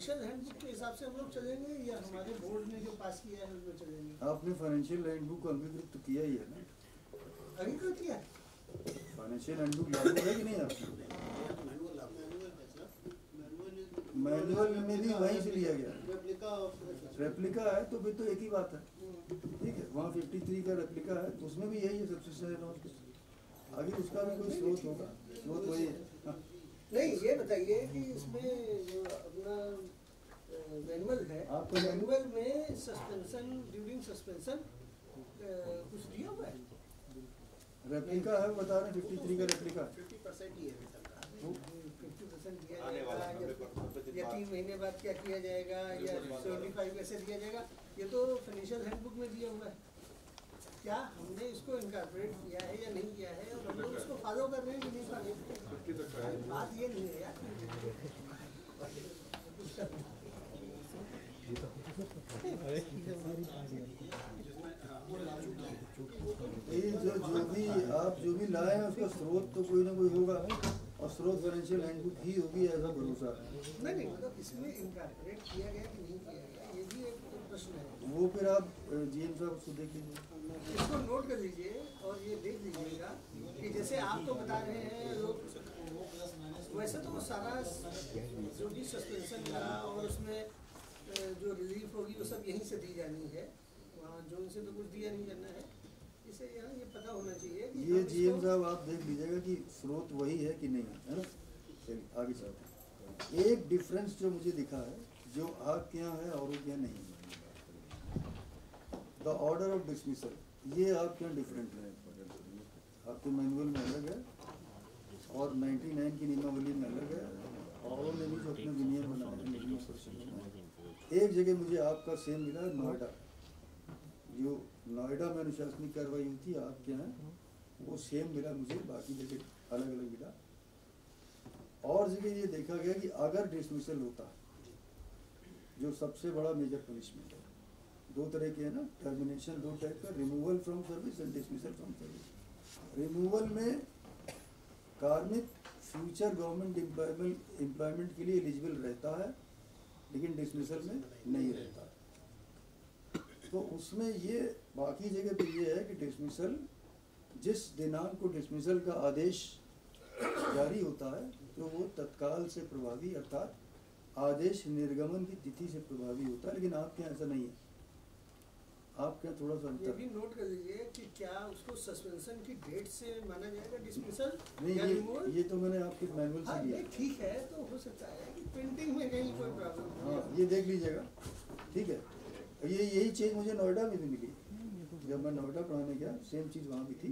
Financial handbook के हिसाब से हम लोग चलेंगे या हमारे बोर्ड ने जो पास किया है उसमें चलेंगे? आपने फाइनेंशियल हैंडबुक को अंगीकृत तो किया ही है ना? अंगीकृत किया? फाइनेंशियल हैंडबुक लागू है कि नहीं आपने? मैनुअल में भी वहीं से लिया गया, रेप्लिका है तो फिर तो एक ही बात है, ठीक है। वहाँ 53 का रेप्लिका है तो उसमें भी यही है सब्सिस्टेंस, आगे उसका भी कोई स्रोत होगा, स्रोत वही है। नहीं, ये बताइए कि इसमें जो अपना मैनुअल है, आपको मैनुअल में सस्पेंशन ड्यूरिंग सस्पेंशन कुछ दिया हुआ है? रेप्लिका है, बता रहे 53 का रेप्लिका 50% ही है, 50% दिया जाएगा या 3 महीने बाद क्या किया जाएगा या 75 कैसे दिया जाएगा, ये तो फाइनेंशियल हैंडबुक में दिया हुआ है। क्या हमने इसको इनकॉर्पोरेट किया है या नहीं किया है, और हम लोग इसको फॉलो कर रहे हैं कि नहीं फॉलो? बात ये नहीं है यार, ये जो भी लाए हैं उसका स्रोत तो कोई ना कोई होगा, और स्रोत फाइनेंशियल हैंडबुक ही होगी, ऐसा भरोसा नहीं, मतलब इसमें इनकॉर्पोरेट किया गया कि नहीं किया गया, ये भी एक प्रश्न है। वो फिर आप जीएम साहब उसको देख लीजिए, इसको नोट कर लीजिए और ये देख लीजिएगा कि जैसे आप तो बता रहे हैं लोग, वैसे तो सारा जो भी सस्पेंशन का और उसमें जो रिलीफ होगी वो सब यहीं से दी जानी है, वहाँ जो उनसे तो कुछ दिया नहीं करना है। इसे यहाँ ये पता होना चाहिए कि ये जीएम साहब आप देख लीजिएगा कि स्रोत वही है कि नहीं है ना। चलिए आगे चलते हैं। एक डिफरेंस जो मुझे दिखा है, जो आपके यहाँ है और उसके यहाँ नहीं है, द ऑर्डर ऑफ डिसमिसल, ये आपके यहाँ डिफरेंट है, आपके मैनुअल में अलग है और 99 की नियमावली में अलग है, और ने भी जो अपने विनियम बनाए, एक जगह मुझे आपका सेम मिला नोएडा, जो नोएडा में अनुशासनिक कार्रवाई हुई थी आपके यहाँ, वो सेम मिला मुझे, बाकी जगह अलग अलग मिला। और जगह ये देखा गया कि अगर डिसमिसल होता, जो सबसे बड़ा मेजर पनिशमेंट है, दो तरह के है ना, टर्मिनेशन दो टाइप का, removal from service and dismissal from service. Removal में कार्मिक फ्यूचर गवर्नमेंट एम्प्लॉयमेंट के लिए एलिजिबल रहता है, लेकिन डिसमिसल में नहीं रहता। तो उसमें ये बाकी जगह पे ये है कि डिसमिसल, जिस दिनांक को डिसमिसल का आदेश जारी होता है तो वो तत्काल से प्रभावी, अर्थात आदेश निर्गमन की तिथि से प्रभावी होता है, लेकिन आपके यहाँ ऐसा नहीं है। आपके यहाँ थोड़ा सा ये भी नोट कर लीजिए कि क्या उसको सस्पेंशन की डेट से माना जाएगा डिसमिसल? नहीं, ये तो मैंने आपके मैनुअल से लिया। ठीक है, तो हो सकता है कि प्रिंटिंग में कहीं कोई प्रॉब्लम। हाँ, ये देख लीजिएगा, ठीक है। यही चीज़ मुझे नोएडा में भी मिली, जब मैं नोएडा पढ़ाने गया, सेम चीज़ वहाँ भी थी।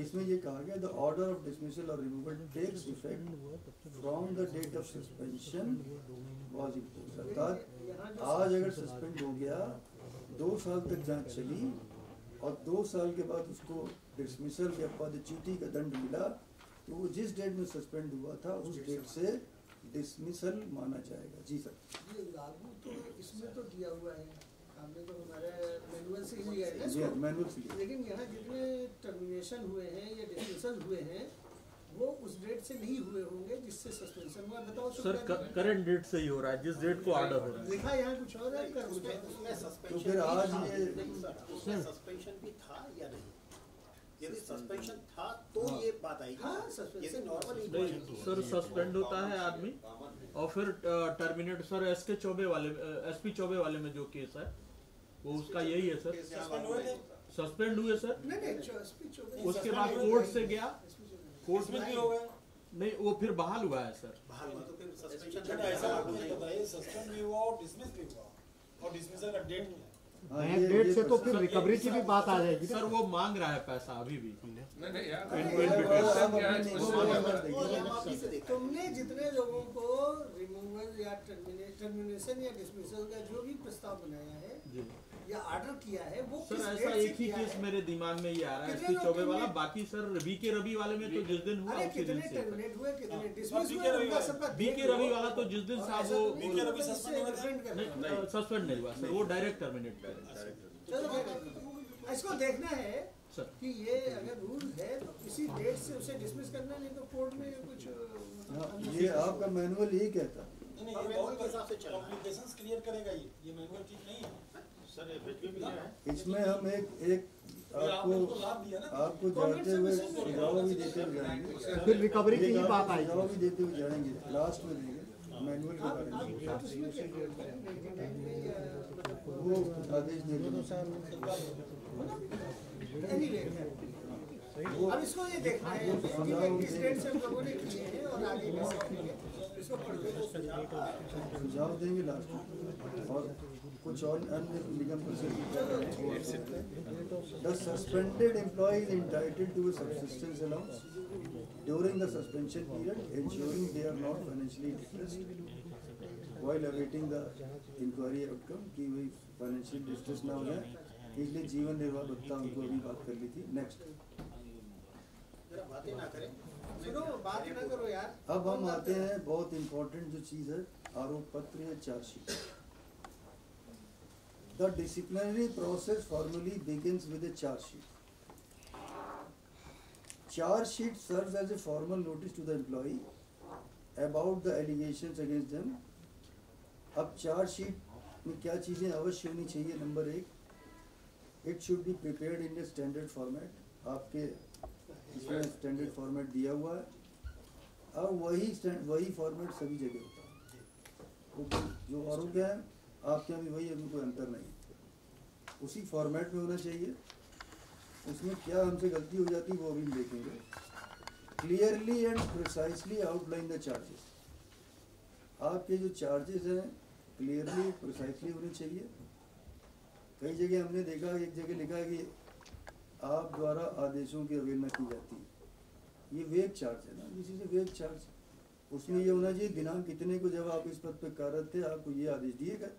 इसमें ये कहा गया द ऑर्डर ऑफ डिसमिसल और removal takes effect from the date of suspension was imposed, अर्थात आज अगर सस्पेंड हो गया, 2 साल तक जांच चली और 2 साल के बाद उसको डिसमिसल या पदच्युति का दंड मिला, तो वो जिस डेट में सस्पेंड हुआ था उस डेट से डिसमिसल माना जाएगा। जी सर, ये लागू तो इसमें तो दिया हुआ है, हमने तो हमारे मैनुअल से ही लिया है ना, जी मैनुअल से लिया। लेकिन यहाँ जितने टर्मिनेशन हुए हैं या डिसमिसल हुए हैं वो उस डेट से नहीं हुए होंगे जिससे सस्पेंशन हुआ। बताओ सर, करंट डेट से ही हो रहा है, जिस डेट को ऑर्डर हो रहा है। लिखा यहाँ कुछ और है, कर तो फिर आज ये सस्पेंशन भी था या नहीं? यदि सस्पेंशन था तो ये बात आएगी। हाँ, सस्पेंशन नहीं सर, सस्पेंड होता है आदमी और फिर टर्मिनेट। सर एसपी चौबे वाले में जो केस है वो उसका यही है सर, सस्पेंड हुए सर। नहीं, उसके बाद कोर्ट से गया, कोर्ट में भी हो गया, नहीं वो फिर बहाल हुआ है सर। बहाल हुआ तो फिर सस्पेंशन ऐसा बताइए, सस्पेंड भी हुआ और डिसमिस भी हुआ, और डिसमिसल का डेट क्या है? डेट से तो फिर रिकवरी की भी बात आ जाएगी सर। वो मांग रहा है पैसा अभी भी। तुमने जितने लोगों को रिमूवल या टर्मिनेशन या डिसमिसल का जो भी प्रस्ताव बनाया है या ऑर्डर किया है, वो सर ऐसा एक ही केस मेरे दिमाग में ये आ रहा है, एसपी चौबे वाला। बाकी सर बीके रवि वाले में तो जिस दिन हुआ उसी दिन से। टर्मिनेट हुए, कितने डिसमिस हुए, बीके रवि वाला तो जिस दिन साहब वो सस्पेंड नहीं हुआ सर, वो डायरेक्ट टर्मिनेट कर। चलो इसको देखना है कि ये अगर रूल है तो इसी डेट से उसे डिसमिस करना, नहीं तो कोर्ट में कुछ। ये आपका मैनुअल यही कहता है नहीं और ये manual बहुत के हिसाब से चलना है। कॉम्प्लिकेशंस क्लियर करेगा ये मैनुअल ठीक नहीं है। सर ये बिजली भी है। इसमें हम एक फिर आपने उसको लाभ आपको दिया ना। आपको जाते हुए सुझाव भी देते हुए जाएंगे। फिर रिकवरी की ही एक बात आपको आएगी। सुझाव भी देते हुए जाएंगे, लास्ट में देंगे मैनुअल के बारे में। आप उसमें क्या करते हैं? 99 में या मतलब वो आदेश दे देंगे। anyway, अब इसको ये देखना है कि किस डेट से हम लोगों ने किए हैं और आगे कैसे करेंगे इसको पढ़ लो। सुझाव देंगे लास्ट में। और कुछ और अन्य निगम procedure. The suspended employee is entitled to a subsistence allowance during the suspension period, ensuring they are not financially distressed while awaiting the inquiry outcome, कि वही financial distress ना हो जाए, इसलिए जीवन निर्वाह भत्ता उनको अभी बात कर ली थी। नेक्स्ट, जरा बातें ना करें। सुनो, बात ना करो यार। अब हम आते हैं बहुत इंपॉर्टेंट जो चीज़ है, आरोप पत्र या chargesheet. The disciplinary process formally begins with a charge sheet. Charge sheet serves as a formal notice to the employee about the allegations against them. अब चार्ज शीट में क्या चीज़ें अवश्य होनी चाहिए? Number 1, it should be prepared in a standard format. आपके इसमें standard format दिया हुआ है। अब वही फॉर्मेट सभी जगह होता है। वो जो औरों क्या है, आपके यहाँ भी वही, अभी कोई अंतर नहीं। उसी फॉर्मेट में होना चाहिए। उसमें क्या हमसे गलती हो जाती है वो अभी हम देखेंगे। Clearly and precisely outline the charges. आपके जो चार्जेस हैं क्लियरली प्रिसाइसली होने चाहिए। कई जगह हमने देखा, एक जगह लिखा है कि आप द्वारा आदेशों की अवहेलना की जाती है। ये वेग चार्ज है ना, किसी से वेग चार्ज। उसमें ये होना चाहिए दिनांक कितने को जब आप इस पद पर कार्यरत थे आपको ये आदेश दिए गए।